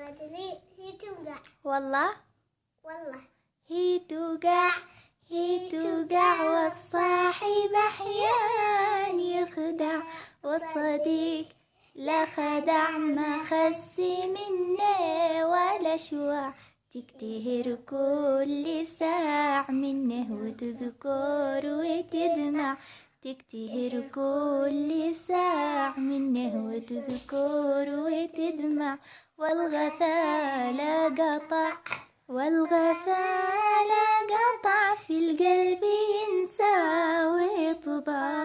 هي توقع. والله هي توقع والصاحب أحيان يخدع، والصديق لا خدع ما خس منه ولا شوع، تكتهر كل ساع منه وتذكر وتدمع، تكتهر كل ساع منه وتذكر وتدمع، والغثال قطع في القلب ينسى ويطبع.